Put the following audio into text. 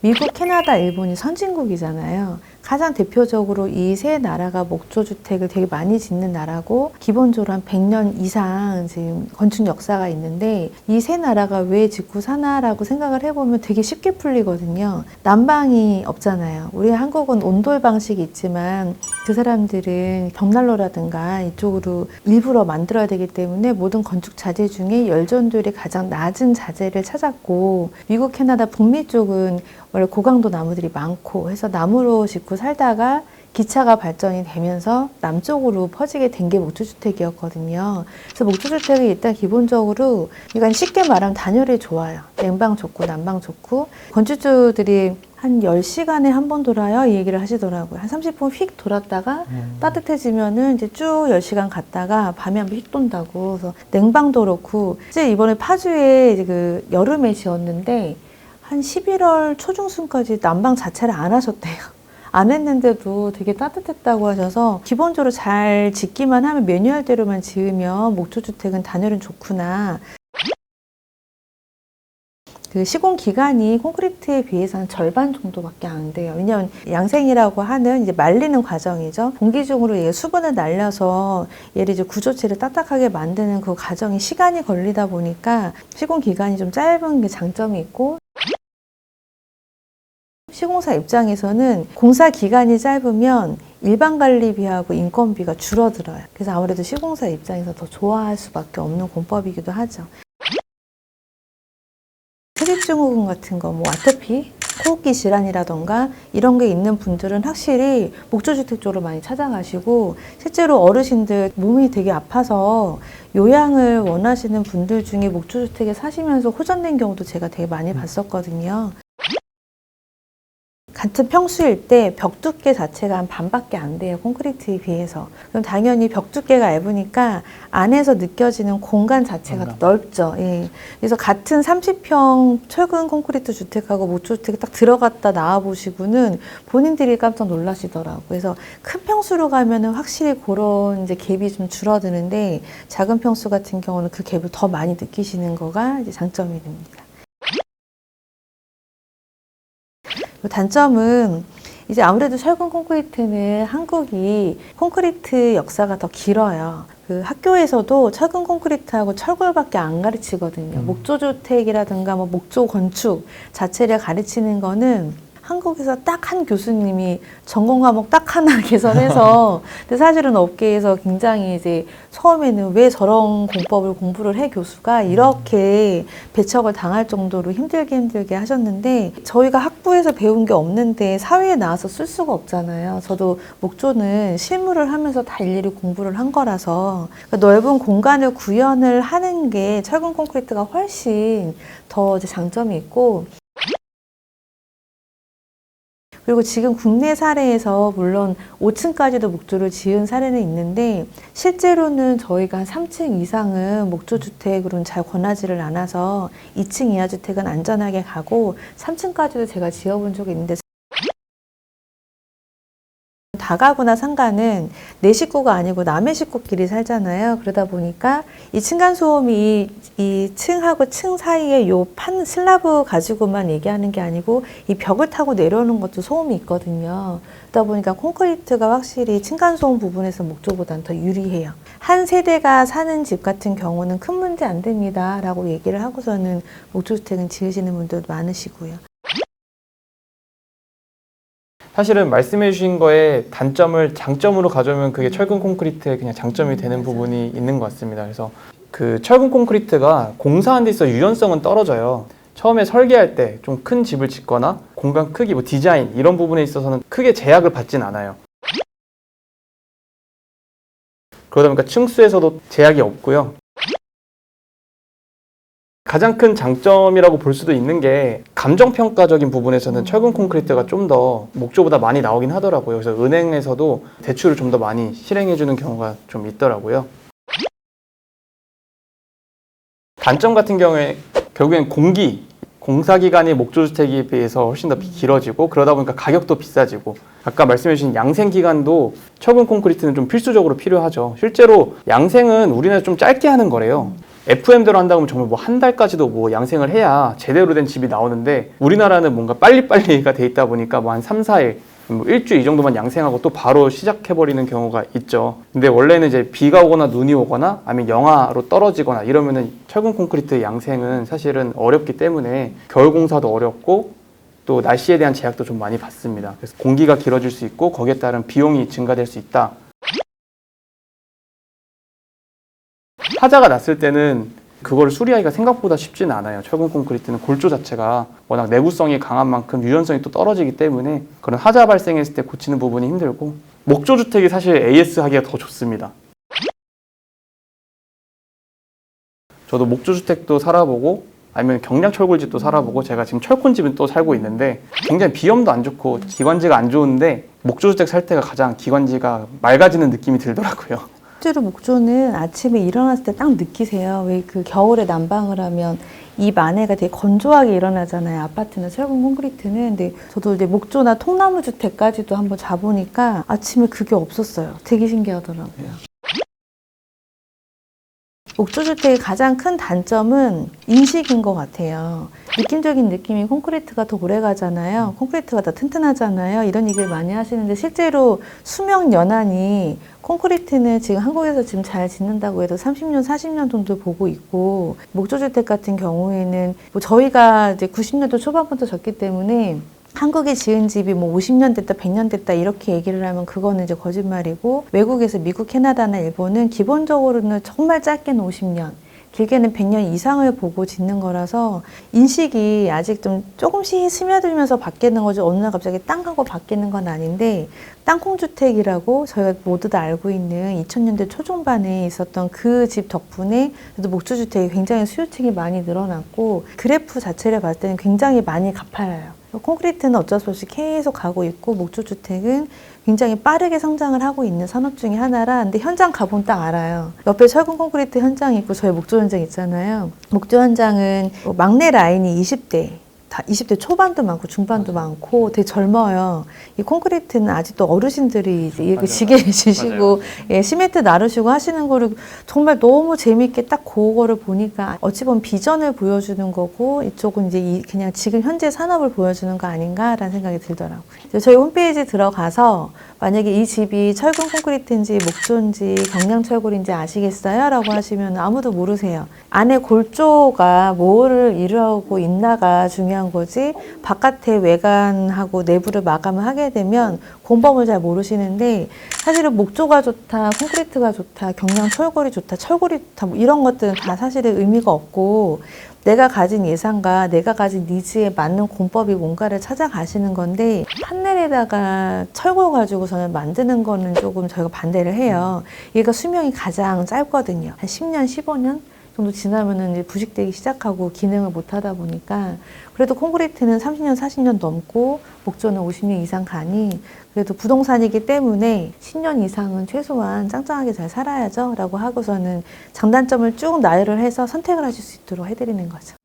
미국, 캐나다, 일본이 선진국이잖아요. 가장 대표적으로 이 세 나라가 목조주택을 되게 많이 짓는 나라고 기본적으로 한 100년 이상 지금 건축 역사가 있는데 이 세 나라가 왜 짓고 사나라고 생각을 해보면 되게 쉽게 풀리거든요. 난방이 없잖아요. 우리 한국은 온돌 방식이 있지만 그 사람들은 벽난로라든가 이쪽으로 일부러 만들어야 되기 때문에 모든 건축 자재 중에 열전도율이 가장 낮은 자재를 찾았고 미국, 캐나다 북미 쪽은 원래 고강도 나무들이 많고 해서 나무로 짓고 살다가 기차가 발전이 되면서 남쪽으로 퍼지게 된 게 목조주택이었거든요. 그래서 목조주택이 일단 기본적으로 이건 쉽게 말하면 단열이 좋아요. 냉방 좋고 난방 좋고 건축주들이 한 10시간에 한 번 돌아요 이 얘기를 하시더라고요. 한 30분 휙 돌았다가 따뜻해지면은 이제 쭉 10시간 갔다가 밤에 한 번 휙 돈다고. 그래서 냉방도 그렇고 이제 이번에 파주에 이제 그 여름에 지었는데 한 11월 초중순까지 난방 자체를 안 하셨대요. 안 했는데도 되게 따뜻했다고 하셔서 기본적으로 잘 짓기만 하면 매뉴얼대로만 지으면 목조주택은 단열은 좋구나. 그 시공 기간이 콘크리트에 비해서는 절반 정도밖에 안 돼요. 왜냐하면 양생이라고 하는 이제 말리는 과정이죠. 공기 중으로 얘 수분을 날려서 얘를 이제 구조체를 딱딱하게 만드는 그 과정이 시간이 걸리다 보니까 시공 기간이 좀 짧은 게 장점이 있고 시공사 입장에서는 공사 기간이 짧으면 일반 관리비하고 인건비가 줄어들어요. 그래서 아무래도 시공사 입장에서 더 좋아할 수밖에 없는 공법이기도 하죠. 세균증후군 같은 거, 뭐 아토피, 호흡기 질환이라던가 이런 게 있는 분들은 확실히 목조주택 쪽으로 많이 찾아가시고 실제로 어르신들 몸이 되게 아파서 요양을 원하시는 분들 중에 목조주택에 사시면서 호전된 경우도 제가 되게 많이 봤었거든요. 같은 평수일 때 벽 두께 자체가 한 반밖에 안 돼요. 콘크리트에 비해서. 그럼 당연히 벽 두께가 얇으니까 안에서 느껴지는 공간 자체가 더 넓죠. 예. 그래서 같은 30평 철근 콘크리트 주택하고 목조주택에 딱 들어갔다 나와 보시고는 본인들이 깜짝 놀라시더라고요. 그래서 큰 평수로 가면은 확실히 그런 이제 갭이 좀 줄어드는데 작은 평수 같은 경우는 그 갭을 더 많이 느끼시는 거가 이제 장점이 됩니다. 단점은 이제 아무래도 철근 콘크리트는 한국이 콘크리트 역사가 더 길어요. 그 학교에서도 철근 콘크리트하고 철골밖에 안 가르치거든요. 목조주택이라든가 뭐 목조 건축 자체를 가르치는 거는 한국에서 딱 한 교수님이 전공 과목 딱 하나 개설해서 근데 사실은 업계에서 굉장히 이제 처음에는 왜 저런 공법을 공부를 해 교수가 이렇게 배척을 당할 정도로 힘들게 하셨는데 저희가 학부에서 배운 게 없는데 사회에 나와서 쓸 수가 없잖아요. 저도 목조는 실무를 하면서 다 일일이 공부를 한 거라서 그러니까 넓은 공간을 구현을 하는 게 철근 콘크리트가 훨씬 더 이제 장점이 있고 그리고 지금 국내 사례에서 물론 5층까지도 목조를 지은 사례는 있는데 실제로는 저희가 한 3층 이상은 목조주택으로는 잘 권하지를 않아서 2층 이하 주택은 안전하게 가고 3층까지도 제가 지어본 적이 있는데 다가구나 상가는 내 식구가 아니고 남의 식구끼리 살잖아요. 그러다 보니까 이 층간소음이 이 층하고 층 사이에 요 판 슬라브 가지고만 얘기하는 게 아니고 이 벽을 타고 내려오는 것도 소음이 있거든요. 그러다 보니까 콘크리트가 확실히 층간소음 부분에서 목조보다는 더 유리해요. 한 세대가 사는 집 같은 경우는 큰 문제 안 됩니다 라고 얘기를 하고서는 목조주택은 지으시는 분들도 많으시고요. 사실은 말씀해 주신 거에 단점을 장점으로 가져오면 그게 철근 콘크리트의 그냥 장점이 되는 부분이 있는 것 같습니다. 그래서 그 철근 콘크리트가 공사하는 데 있어 유연성은 떨어져요. 처음에 설계할 때 좀 큰 집을 짓거나 공간 크기, 뭐 디자인 이런 부분에 있어서는 크게 제약을 받진 않아요. 그러다 보니까 층수에서도 제약이 없고요. 가장 큰 장점이라고 볼 수도 있는 게 감정평가적인 부분에서는 철근 콘크리트가 좀 더 목조보다 많이 나오긴 하더라고요. 그래서 은행에서도 대출을 좀 더 많이 실행해주는 경우가 좀 있더라고요. 단점 같은 경우에 결국엔 공사기간이 목조주택에 비해서 훨씬 더 길어지고 그러다 보니까 가격도 비싸지고 아까 말씀해 주신 양생기간도 철근 콘크리트는 좀 필수적으로 필요하죠. 실제로 양생은 우리나라에서 좀 짧게 하는 거래요. FM대로 한다 그러면 정말 뭐 한 달까지도 뭐 양생을 해야 제대로 된 집이 나오는데 우리나라는 뭔가 빨리빨리가 돼 있다 보니까 뭐 한 3, 4일 뭐 일주일 이 정도만 양생하고 또 바로 시작해버리는 경우가 있죠. 근데 원래는 이제 비가 오거나 눈이 오거나 아니면 영하로 떨어지거나 이러면은 철근 콘크리트 양생은 사실은 어렵기 때문에 겨울 공사도 어렵고 또 날씨에 대한 제약도 좀 많이 받습니다. 그래서 공기가 길어질 수 있고 거기에 따른 비용이 증가될 수 있다. 하자가 났을 때는 그걸 수리하기가 생각보다 쉽지는 않아요. 철근 콘크리트는 골조 자체가 워낙 내구성이 강한 만큼 유연성이 또 떨어지기 때문에 그런 하자 발생했을 때 고치는 부분이 힘들고 목조 주택이 사실 AS 하기가 더 좋습니다. 저도 목조 주택도 살아보고 아니면 경량 철골집도 살아보고 제가 지금 철콘집은 또 살고 있는데 굉장히 비염도 안 좋고 기관지가 안 좋은데 목조 주택 살 때가 가장 기관지가 맑아지는 느낌이 들더라고요. 실제로 목조는 아침에 일어났을 때 딱 느끼세요. 왜 그 겨울에 난방을 하면 입 안에가 되게 건조하게 일어나잖아요. 아파트나 철근 콘크리트는. 근데 저도 이제 목조나 통나무 주택까지도 한번 자보니까 아침에 그게 없었어요. 되게 신기하더라고요. 목조 주택의 가장 큰 단점은 인식인 것 같아요. 느낌적인 느낌이 콘크리트가 더 오래 가잖아요. 콘크리트가 더 튼튼하잖아요. 이런 얘기를 많이 하시는데 실제로 수명 연한이 콘크리트는 지금 한국에서 지금 잘 짓는다고 해도 30년, 40년 정도 보고 있고 목조 주택 같은 경우에는 뭐 저희가 이제 90년대 초반부터 졌기 때문에 한국에 지은 집이 뭐 50년 됐다, 100년 됐다 이렇게 얘기를 하면 그거는 이제 거짓말이고 외국에서 미국, 캐나다나 일본은 기본적으로는 정말 짧게는 50년, 길게는 100년 이상을 보고 짓는 거라서 인식이 아직 좀 조금씩 스며들면서 바뀌는 거죠. 어느 날 갑자기 땅 하고 바뀌는 건 아닌데 땅콩주택이라고 저희가 모두 다 알고 있는 2000년대 초중반에 있었던 그 집 덕분에 그래도 목조주택이 굉장히 수요층이 많이 늘어났고 그래프 자체를 봤을 때는 굉장히 많이 가팔라요. 콘크리트는 어쩔 수 없이 계속 가고 있고 목조주택은 굉장히 빠르게 성장을 하고 있는 산업 중에 하나라. 근데 현장 가보면 딱 알아요. 옆에 철근 콘크리트 현장이 있고 저희 목조 현장 있잖아요. 목조 현장은 막내 라인이 20대. 다 20대 초반도 많고 중반도 많고 되게 젊어요. 이 콘크리트는 아직도 어르신들이 이제 이렇게 지게 지시고 예, 시멘트 나르시고 하시는 거를 정말 너무 재미있게 딱 그거를 보니까 어찌 보면 비전을 보여주는 거고 이쪽은 이제 그냥 지금 현재 산업을 보여주는 거 아닌가라는 생각이 들더라고요. 저희 홈페이지 들어가서 만약에 이 집이 철근 콘크리트인지 목조인지 경량철골인지 아시겠어요? 라고 하시면 아무도 모르세요. 안에 골조가 뭐를 이루고 있나가 중요한 거지 바깥의 외관하고 내부를 마감을 하게 되면 공법을 잘 모르시는데 사실은 목조가 좋다, 콘크리트가 좋다, 경량철골이 좋다, 철골이 좋다 뭐 이런 것들은 다 사실은 의미가 없고 내가 가진 예상과 내가 가진 니즈에 맞는 공법이 뭔가를 찾아가시는 건데 판넬에다가 철골 가지고서는 만드는 거는 조금 저희가 반대를 해요. 얘가 수명이 가장 짧거든요. 한 10년, 15년 정도 지나면은 이제 부식되기 시작하고 기능을 못 하다 보니까 그래도 콘크리트는 30년, 40년 넘고 목조는 50년 이상 가니 그래도 부동산이기 때문에 10년 이상은 최소한 짱짱하게 잘 살아야죠 라고 하고서는 장단점을 쭉 나열을 해서 선택을 하실 수 있도록 해드리는 거죠.